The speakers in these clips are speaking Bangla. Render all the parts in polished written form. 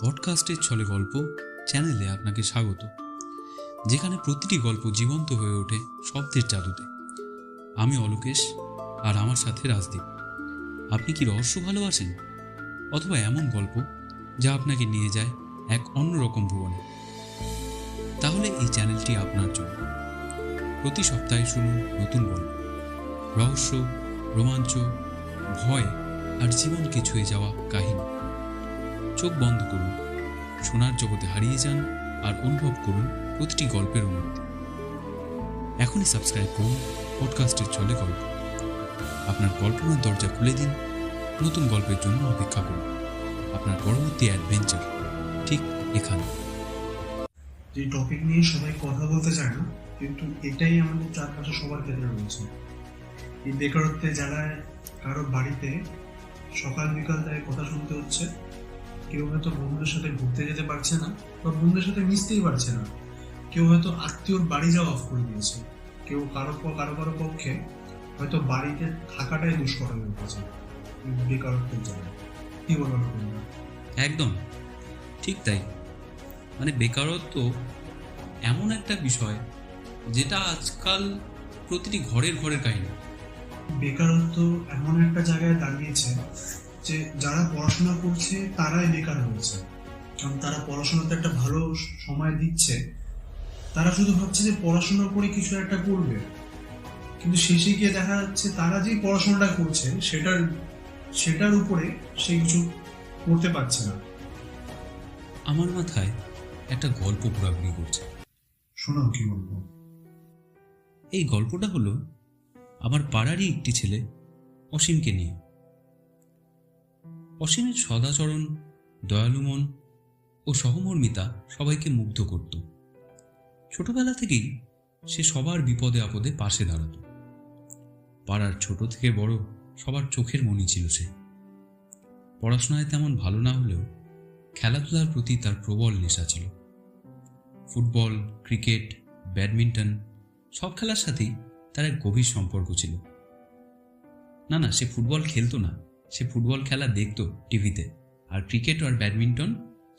পডকাস্টের ছলে গল্প চ্যানেলে আপনাকে স্বাগত, যেখানে প্রতিটি গল্প জীবন্ত হয়ে ওঠে শব্দের জাদুতে। আমি অলোকেশ, আর আমার সাথে রাজদীপ। আপনি কি রহস্য ভালোবাসেন, অথবা এমন গল্প যা আপনাকে নিয়ে যায় এক অন্যরকম ভুবনে? তাহলে এই চ্যানেলটি আপনার জন্য। প্রতি সপ্তাহে শুনুন নতুন গল্প, রহস্য, রোমাঞ্চ, ভয় আর জীবনকে ছুঁয়ে যাওয়া কাহিনী। চোখ বন্ধ করুন, শোনার জগতে হারিয়ে যান আর অনুভব করুন প্রতিটি গল্পের অনুভূতি। এখনই সাবস্ক্রাইব করুন পডকাস্টের ছলে গল্প। আপনার কল্পনার দরজা খুলে দিন, নতুন গল্পের জন্য অপেক্ষা করুন। আপনার পরবর্তী অ্যাডভেঞ্চার ঠিক এখানে। যে টপিক নিয়ে সবাই কথা বলতে চায় না, কিন্তু এটাই আমাদের চারপাশে সবার ক্ষেত্রে রয়েছে। এই বেকারত্বের জ্বালায় কারো বাড়িতে সকাল বিকাল তাই কথা শুনতে হচ্ছে। কেউ হয়তো বন্ধুদের সাথে ঘুরতে যেতে পারছে না, বা বন্ধুদের সাথে মিশতেই পারছে না। কেউ হয়তো আত্মীয়র বাড়ি যাওয়া অফ করে দিয়েছে। কেউ কারো পক্ষে হয়তো বাড়িতে থাকাটাই দুষ্কর হয়ে উঠেছে বেকারত্বের জ্বালায়। কি বলবো তোমরা? একদম ঠিক তাই। বেকারত্ব এমন একটা বিষয় যেটা আজকাল প্রতিটি ঘরের কাহিনী। বেকারত্ব এমন একটা জায়গায় দাঁড়িয়েছে যে যারা পড়াশোনা করছে তারাই বেকার হয়েছে। কারণ তারা পড়াশোনাতে একটা ভালো সময় দিচ্ছে, তারা শুধু ভাবছে যে পড়াশোনা করে কিছু একটা করবে, কিন্তু শেষে গিয়ে দেখা যাচ্ছে তারা যে পড়াশোনাটা করছে সেটার উপরে সে কিছু করতে পারছে না। আমার মাথায় একটা গল্প ঘোরাঘুরি করছে, শোনাও কি বলবো। এই গল্পটা হলো আমার পাড়ারই একটি ছেলে অসীমকে নিয়ে। অসীমের সদাচরণ, দয়ালু মন ও সহমর্মিতা সবাইকে মুগ্ধ করত। ছোটবেলা থেকেই সে সবার বিপদে আপদে পাশে দাঁড়াত। পাড়ার ছোট থেকে বড় সবার চোখের মণি ছিল সে। পড়াশোনায় তেমন ভালো না হলেও খেলাধুলার প্রতি তার প্রবল নেশা ছিল। ফুটবল, ক্রিকেট, ব্যাডমিন্টন সব খেলার সাথেই তার এক গভীর সম্পর্ক ছিল। না, সে ফুটবল খেলতো না, সে ফুটবল খেলা দেখতো টিভিতে, আর ক্রিকেট আর ব্যাডমিন্টন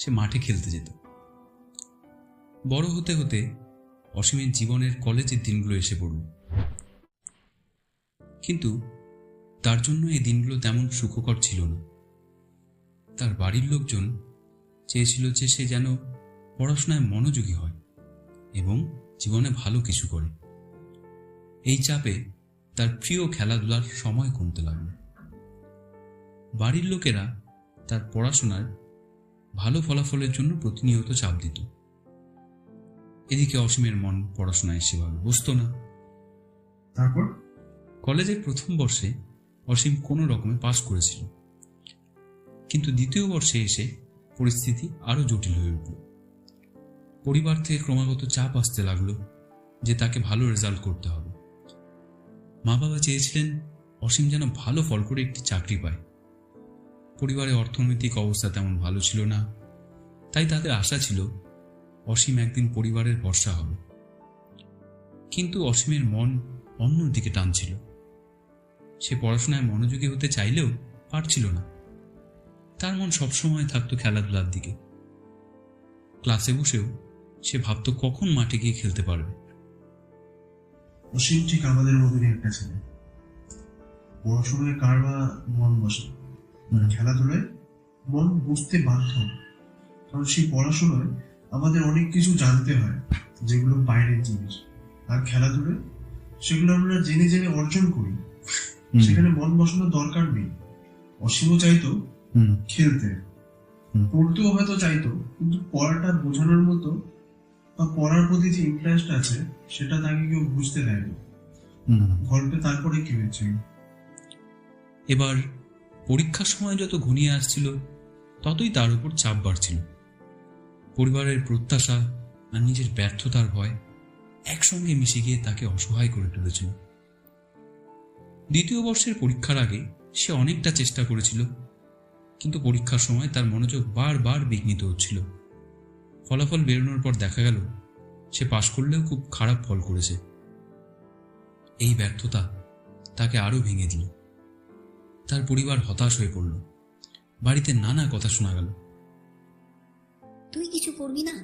সে মাঠে খেলতে যেত। বড় হতে হতে অসীমের জীবনের কলেজের দিনগুলো এসে পড়ল, কিন্তু তার জন্য এই দিনগুলো তেমন সুখকর ছিল না। তার বাড়ির লোকজন চেয়েছিল যে সে যেন পড়াশোনায় মনোযোগী হয় এবং জীবনে ভালো কিছু করে। এই চাপে তার প্রিয় খেলাধুলার সময় কমতে লাগলো। বাড়ির লোকেরা তার পড়াশোনার ভালো ফলাফলের জন্য প্রতিনিয়ত চাপ দিত। এদিকে অসীমের মন পড়াশোনায় সেভাবে বসতো না। তারপর কলেজের প্রথম বর্ষে অসীম কোনো রকমে পাশ করেছিল, কিন্তু দ্বিতীয় বর্ষে এসে পরিস্থিতি আরো জটিল হয়ে উঠল। পরিবার থেকে ক্রমাগত চাপ আসতে লাগলো যে তাকে ভালো রেজাল্ট করতে হবে। মা বাবা চেয়েছিলেন অসীম যেন ভালো ফল করে একটি চাকরি পায়। পরিবারের অর্থনৈতিক অবস্থা তেমন ভালো ছিল না, তাই তাদের আশা ছিল অসীম একদিন পরিবারের ভরসা হবে। কিন্তু অসীমের মন অন্যদিকে টানছিল। সে পড়াশোনায় মনোযোগী হতে চাইলেও পারছিল না। তার মন সবসময় থাকতো খেলাধুলার দিকে। ক্লাসে বসেও সে ভাবতো কখন মাঠে গিয়ে খেলতে পারবে। অসীম ঠিক আমাদের মতনই একটা ছেলে। পড়াশোনায় কার বা মন বসে, খেলাধুলায় মন বসতে বাধ্য। কারণ সেই পড়াশোনায় আমাদের অনেক কিছু জানতে হয় যেগুলো বাইরের জিনিস, আর খেলাধুলায় সেগুলো আমরা জেনে জেনে অর্জন করি। সেখানে মন বসানোর দরকার নেই। অসীমও চাইতো খেলতে, পড়তেও হয়তো চাইতো, কিন্তু পড়াটা বোঝানোর মতো বা পড়ার প্রতি যে ইন্টারেস্ট আছে সেটা তাকে কেউ বুঝতে দেয়নি। গল্পে তারপরে কি হয়েছে? এবার পরীক্ষার সময় যত ঘনিয়ে আসছিল ততই তার উপর চাপ বাড়ছিল। পরিবারের প্রত্যাশা আর নিজের ব্যর্থতার ভয় একসঙ্গে মিশে গিয়ে তাকে অসহায় করে তুলেছিল। দ্বিতীয় বর্ষের পরীক্ষার আগে সে অনেকটা চেষ্টা করেছিল, কিন্তু পরীক্ষার সময় তার মনোযোগ বারবার বিঘ্নিত হচ্ছিল। ফলাফল বেরোনোর পর দেখা গেল সে পাশ করলেও খুব খারাপ ফল করেছে। এই ব্যর্থতা তাকে আরো ভেঙে দিল। তার পরিবার হতাশ হয়ে পড়ল। বাড়িতে নানা কথা শোনা গেল। তুই কিছু করবি না?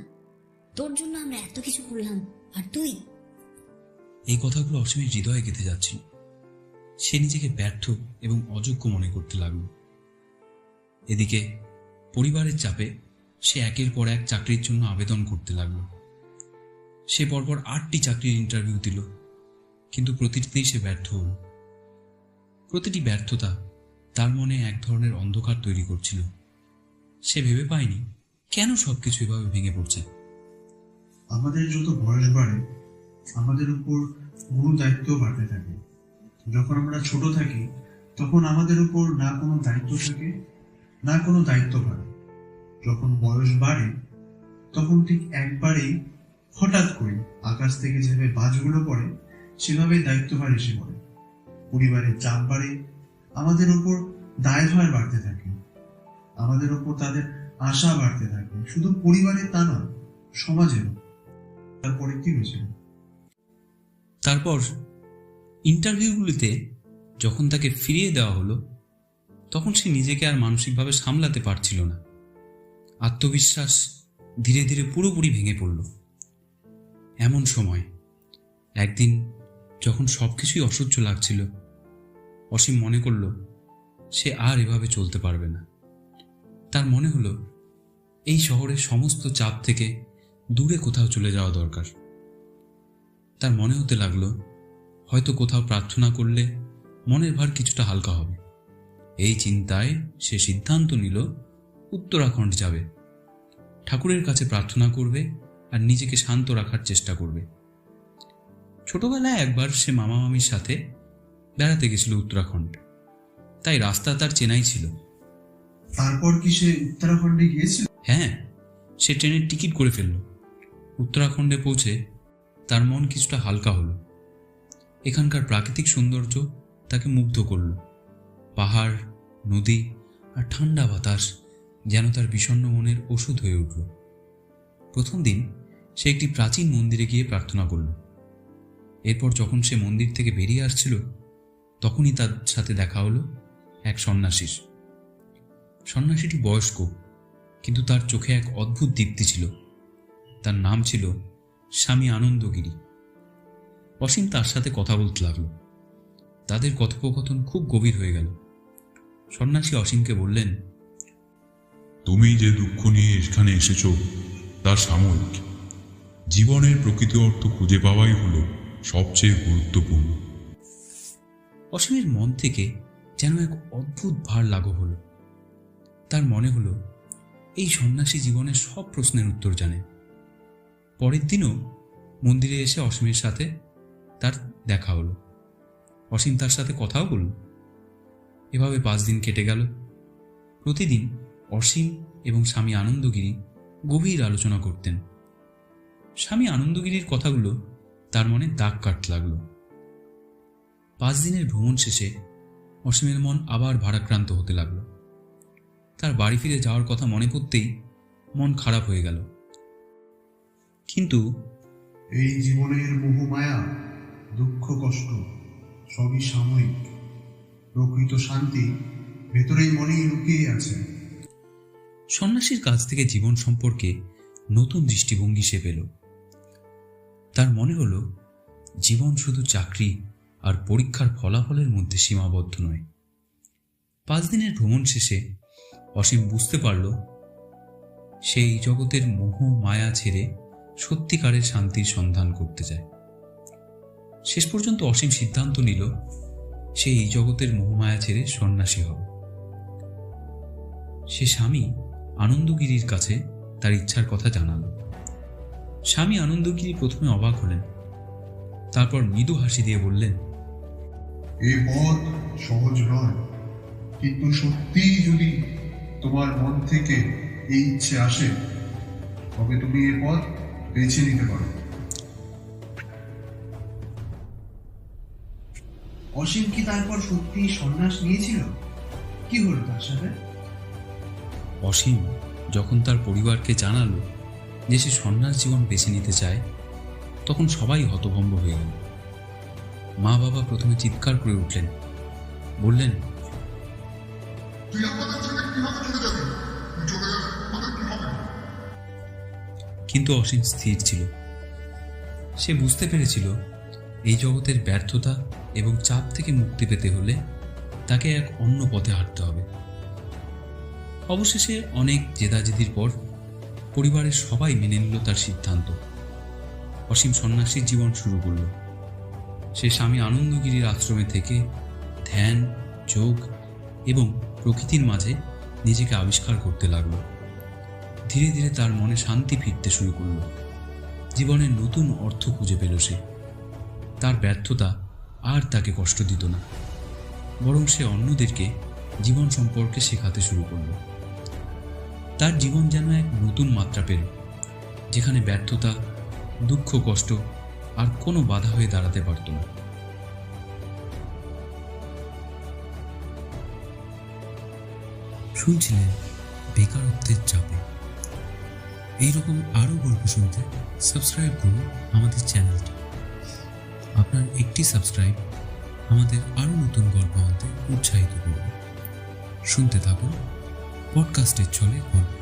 তোর জন্য আমরা এত কিছু করলাম, আর তুই? এই কথাগুলো অসীমের হৃদয়ে গেঁথে যাচ্ছিল। সে নিজেকে ব্যর্থ এবং অযোগ্য মনে করতে লাগলো। এদিকে পরিবারের চাপে সে একের পর এক চাকরির জন্য আবেদন করতে লাগলো। সে পরপর 8টি চাকরির ইন্টারভিউ দিল, কিন্তু প্রতিটিতেই সে ব্যর্থ হল। প্রতিটি ব্যর্থতা তার মনে এক ধরনের অন্ধকার তৈরি করছিল। সে ভেবে পায়নি কেন সবকিছু এভাবে ভেঙে পড়ছে। আমাদের যত বয়স বাড়ে আমাদের উপর গুরু দায়িত্ব বাড়তে থাকে। যখন আমরা ছোট থাকি তখন আমাদের উপর না কোনো দায়িত্ব থাকে, না কোনো দায়িত্ব বাড়ে। যখন বয়স বাড়ে তখন ঠিক একবারেই হঠাৎ করে আকাশ থেকে যেভাবে বাজগুলো পড়ে সেভাবেই দায়িত্বভার এসে পড়ে। পরিবারের চাপ বাড়ে, আমাদের উপর দায়ভার বাড়তে থাকে, আমাদের উপর তাদের আশা বাড়তে থাকে। শুধু পরিবারের তা নয়, সমাজেরও। তারপরে কি হয়েছিল? তারপর ইন্টারভিউগুলিতে যখন তাকে ফিরিয়ে দেওয়া হলো, তখন সে নিজেকে আর মানসিকভাবে সামলাতে পারছিল না। আত্মবিশ্বাস ধীরে ধীরে পুরোপুরি ভেঙে পড়ল। এমন সময় একদিন যখন সবকিছুই অসহ্য লাগছিল, অসীম মনে করল সে আর এভাবে চলতে পারবে না। তার মনে হলো এই শহরের সমস্ত চাপ থেকে দূরে কোথাও চলে যাওয়া দরকার। তার মনে হতে লাগলো হয়তো কোথাও প্রার্থনা করলে মনের ভার কিছুটা হালকা হবে। এই চিন্তায় সে সিদ্ধান্ত নিল উত্তরাখণ্ড যাবে, ঠাকুরের কাছে প্রার্থনা করবে আর নিজেকে শান্ত রাখার চেষ্টা করবে। ছোটবেলায় একবার সে মামা মামির সাথে বেড়াতে গেছিল উত্তরাখণ্ড, তাই রাস্তা তার চেনাই ছিল। তারপর কি সে উত্তরাখণ্ডে গিয়েছিল? হ্যাঁ, সে ট্রেনের টিকিট করে ফেলল। উত্তরাখণ্ডে পৌঁছে তার মন কিছুটা হালকা হলো। এখানকার প্রাকৃতিক সৌন্দর্য তাকে মুগ্ধ করল। পাহাড়, নদী আর ঠান্ডা বাতাস যেন তার বিষণ্ণ মনের ওষুধ হয়ে উঠল। প্রথম দিন সে একটি প্রাচীন মন্দিরে গিয়ে প্রার্থনা করল। এরপর যখন সে মন্দির থেকে বেরিয়ে আসছিল, তখনই তার সাথে দেখা হলো এক সন্ন্যাসীর। সন্ন্যাসীটি বয়স্ক, কিন্তু তার চোখে এক অদ্ভুত দীপ্তি ছিল। তার নাম ছিল স্বামী আনন্দগিরি। অসীম তার সাথে কথা বলতে লাগলো। তাদের কথোপকথন খুব গভীর হয়ে গেল। সন্ন্যাসী অসীমকে বললেন, তুমি যে দুঃখ নিয়ে এখানে এসেছো তা সাময়িক। জীবনের প্রকৃত অর্থ খুঁজে পাওয়াই হলো সবচেয়ে গুরুত্বপূর্ণ। অসীমের মন থেকে যেন এক অদ্ভুত ভার লাঘব হলো। তার মনে হলো এই সন্ন্যাসী জীবনের সব প্রশ্নের উত্তর জানে। পরের দিনও মন্দিরে এসে অসীমের সাথে তার দেখা হলো। অসীম তার সাথে কথাও বলল। এভাবে 5 দিন কেটে গেল। প্রতিদিন অসীম এবং স্বামী আনন্দগিরি গভীর আলোচনা করতেন। স্বামী আনন্দগিরির কথাগুলো তার মনে দাগ কাটতে লাগলো। 5 দিনের ভ্রমণ শেষে অসীমের মন আবার ভারাক্রান্ত হতে লাগলো। তার বাড়ি ফিরে যাওয়ার কথা মনে পড়তেই মন খারাপ হয়ে গেল। কিন্তু এই জীবনের মোহ মায়া, দুঃখ কষ্ট সবই সাময়িক। প্রকৃত শান্তি ভেতরেই মনেই লুকিয়ে আছে। সন্ন্যাসীর কাছ থেকে জীবন সম্পর্কে নতুন দৃষ্টিভঙ্গি সে পেল। তার মনে হলো জীবন শুধু চাকরি আর পরীক্ষার ফলাফলের মধ্যে সীমাবদ্ধ নয়। 5 দিনের ভ্রমণ শেষে অসীম বুঝতে পারল সেই জগতের মোহ মায়া ছেড়ে সত্যিকারের শান্তির সন্ধান করতে যায়। শেষ পর্যন্ত অসীম সিদ্ধান্ত নিল সে এই জগতের মোহমায়া ছেড়ে সন্ন্যাসী হবে। সে স্বামী আনন্দগিরির কাছে তার ইচ্ছার কথা জানালো। স্বামী আনন্দগিরি প্রথমে অবাক হলেন, তারপর মৃদু হাসি দিয়ে বললেন, এই পথ সহজ নয়, কিন্তু সত্যিই যদি তোমার মন থেকে এই ইচ্ছে আসে তবে তুমি এই পথ বেছে নিতে পারো। অসীম কি তারপর সত্যি সন্ন্যাস নিয়েছিল? কি হলো তার সাথে? অসীম যখন তার পরিবারকে জানালো যে সে সন্ন্যাস জীবন বেছে নিতে চায়, তখন সবাই হতভম্ব হয়ে গেল। মা বাবা প্রথমে চিৎকার করে উঠলেন, বললেন, কিন্তু অসীম স্থির ছিল। সে বুঝতে পেরেছিল এই জগতের ব্যর্থতা এবং চাপ থেকে মুক্তি পেতে হলে তাকে এক অন্য পথে হাঁটতে হবে। অবশেষে অনেক জেদাজেদির পর পরিবারের সবাই মেনে নিল তার সিদ্ধান্ত। অসীম সন্ন্যাসীর জীবন শুরু করল। সে স্বামী আনন্দগিরির আশ্রমে থেকে ধ্যান, যোগ এবং প্রকৃতির মাঝে নিজেকে আবিষ্কার করতে লাগলো। ধীরে ধীরে তার মনে শান্তি ফিরতে শুরু করল। জীবনের নতুন অর্থ খুঁজে পেল সে। তার ব্যর্থতা আর তাকে কষ্ট দিত না, বরং সে অন্যদেরকে জীবন সম্পর্কে শেখাতে শুরু করল। তার জীবন যেন এক নতুন মাত্রা পেল, যেখানে ব্যর্থতা, দুঃখ, কষ্ট আর কোনো বাধা হয়ে দাঁড়াতে পারত না। শুনছিলেন বেকারত্বের চাপে। এইরকম আরও গল্প শুনতে সাবস্ক্রাইব করুন আমাদের চ্যানেলটি। আপনার একটি সাবস্ক্রাইব আমাদের আরও নতুন গল্প আনতে উৎসাহিত করবে। শুনতে থাকুন পডকাস্টের ছলে গল্প।